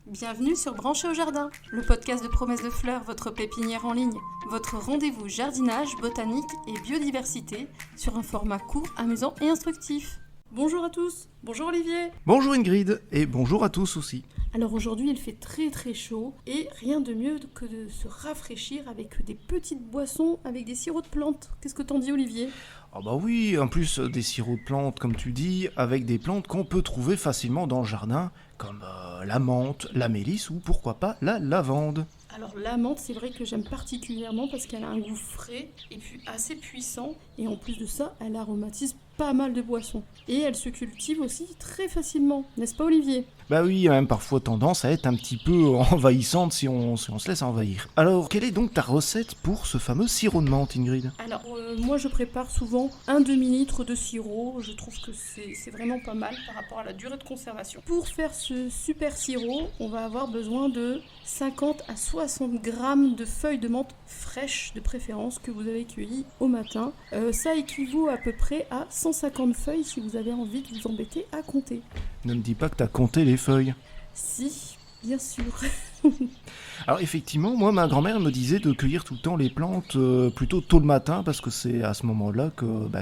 Bienvenue sur Branché au Jardin, le podcast de Promesse de Fleurs, votre pépinière en ligne. Votre rendez-vous jardinage, botanique et biodiversité sur un format court, amusant et instructif. Bonjour à tous, bonjour Olivier. Bonjour Ingrid, et bonjour à tous aussi. Alors aujourd'hui il fait très très chaud et rien de mieux que de se rafraîchir avec des petites boissons avec des sirops de plantes. Qu'est-ce que t'en dis Olivier ? Ah bah oui, en plus des sirops de plantes comme tu dis, avec des plantes qu'on peut trouver facilement dans le jardin, comme la menthe, la mélisse ou pourquoi pas la lavande. Alors la menthe, c'est vrai que j'aime particulièrement parce qu'elle a un goût frais et puis assez puissant. Et en plus de ça, elle aromatise pas mal de boissons. Et elle se cultive aussi très facilement, n'est-ce pas Olivier ? Bah oui, même parfois tendance à être un petit peu envahissante si on se laisse envahir. Alors, quelle est donc ta recette pour ce fameux sirop de menthe, Ingrid ? Alors moi je prépare souvent un demi-litre de sirop. Je trouve que c'est vraiment pas mal par rapport à la durée de conservation. Pour faire ce super sirop, on va avoir besoin de 50 à 60 grammes de feuilles de menthe fraîches de préférence que vous avez cueillies au matin. Ça équivaut à peu près à 150 feuilles si vous avez envie de vous embêter à compter. Ne me dis pas que t'as compté les feuilles. Si, bien sûr. Alors effectivement, moi ma grand-mère me disait de cueillir tout le temps les plantes plutôt tôt le matin parce que c'est à ce moment-là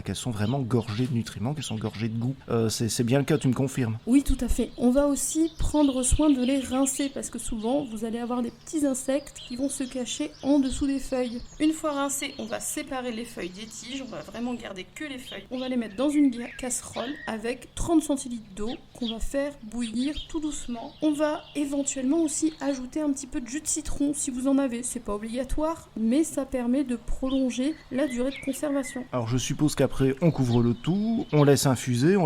qu'elles sont vraiment gorgées de nutriments, qu'elles sont gorgées de goût. C'est bien le cas, tu me confirmes ? Oui, tout à fait. On va aussi prendre soin de les rincer parce que souvent vous allez avoir des petits insectes qui vont se cacher en dessous des feuilles. Une fois rincées, on va séparer les feuilles des tiges, on va vraiment garder que les feuilles. On va les mettre dans une casserole avec 30 centilitres d'eau qu'on va faire bouillir tout doucement. On va éventuellement aussi ajouter un petit peu de jus de citron si vous en avez, c'est pas obligatoire, mais ça permet de prolonger la durée de conservation. Alors je suppose qu'après on couvre le tout, on laisse infuser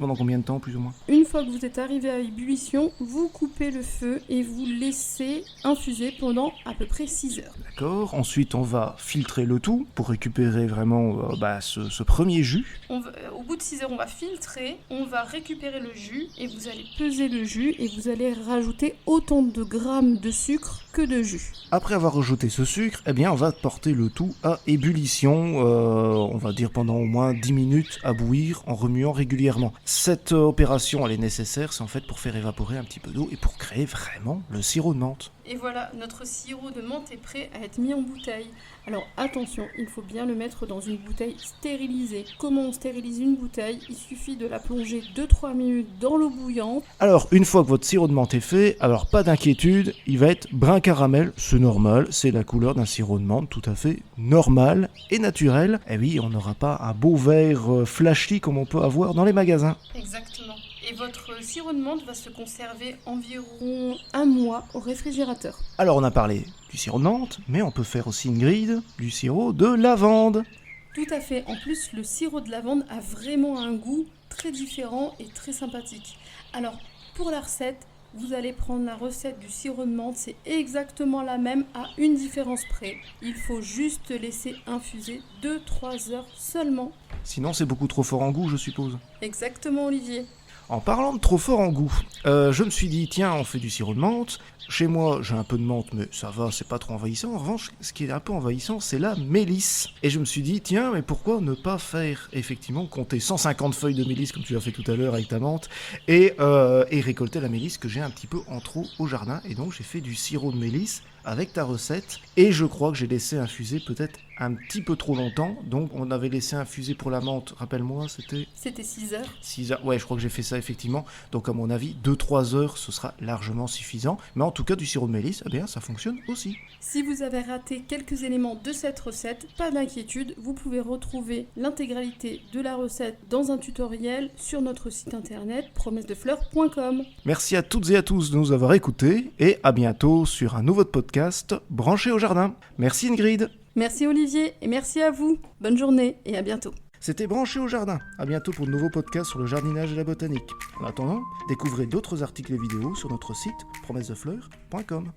pendant combien de temps plus ou moins ? Une fois que vous êtes arrivé à ébullition, vous coupez le feu et vous laissez infuser pendant à peu près 6 heures. D'accord, ensuite on va filtrer le tout pour récupérer vraiment ce premier jus. Au bout de 6 heures, on va filtrer, on va récupérer le jus et vous allez peser le jus et vous allez rajouter autant de grammes de sucre que de jus. Après avoir rajouté ce sucre, eh bien on va porter le tout à ébullition, on va dire pendant au moins 10 minutes à bouillir en remuant régulièrement. Cette opération elle est nécessaire, c'est en fait pour faire évaporer un petit peu d'eau et pour créer vraiment le sirop de menthe. Et voilà, notre sirop de menthe est prêt à être mis en bouteille. Alors attention, il faut bien le mettre dans une bouteille stérilisée. Comment on stérilise une bouteille ? Il suffit de la plonger 2-3 minutes dans l'eau bouillante. Alors une fois que votre sirop de menthe est fait, alors pas d'inquiétude, il va être brun caramel, c'est normal, c'est la couleur d'un sirop de menthe tout à fait normal et naturel. Et oui, on n'aura pas un beau vert flashy comme on peut avoir dans les magasins. Exactement. Et votre sirop de menthe va se conserver environ 1 mois au réfrigérateur. Alors on a parlé du sirop de menthe, mais on peut faire aussi Ingrid, du sirop de lavande. Tout à fait. En plus, le sirop de lavande a vraiment un goût très différent et très sympathique. Alors, pour la recette, vous allez prendre la recette du sirop de menthe, c'est exactement la même à une différence près. Il faut juste laisser infuser 2-3 heures seulement. Sinon c'est beaucoup trop fort en goût, je suppose. Exactement, Olivier. En parlant de trop fort en goût, je me suis dit, tiens, on fait du sirop de menthe. Chez moi, j'ai un peu de menthe, mais ça va, c'est pas trop envahissant. En revanche, ce qui est un peu envahissant, c'est la mélisse. Et je me suis dit, tiens, mais pourquoi ne pas faire, effectivement, compter 150 feuilles de mélisse, comme tu l'as fait tout à l'heure avec ta menthe, et récolter la mélisse que j'ai un petit peu en trop au jardin. Et donc, j'ai fait du sirop de mélisse avec ta recette. Et je crois que j'ai laissé infuser peut-être un petit peu trop longtemps. Donc, on avait laissé infuser pour la menthe, rappelle-moi, c'était 6 heures. 6 heures, ouais, je crois que j'ai fait ça effectivement. Donc à mon avis, 2-3 heures, ce sera largement suffisant. Mais en tout cas, du sirop de mélisse, eh bien, ça fonctionne aussi. Si vous avez raté quelques éléments de cette recette, pas d'inquiétude, vous pouvez retrouver l'intégralité de la recette dans un tutoriel sur notre site internet promessedefleurs.com. Merci à toutes et à tous de nous avoir écoutés et à bientôt sur un nouveau podcast Branché au jardin. Merci Ingrid. Merci Olivier et merci à vous. Bonne journée et à bientôt. C'était Branché au jardin. À bientôt pour de nouveaux podcasts sur le jardinage et la botanique. En attendant, découvrez d'autres articles et vidéos sur notre site promessedefleurs.com.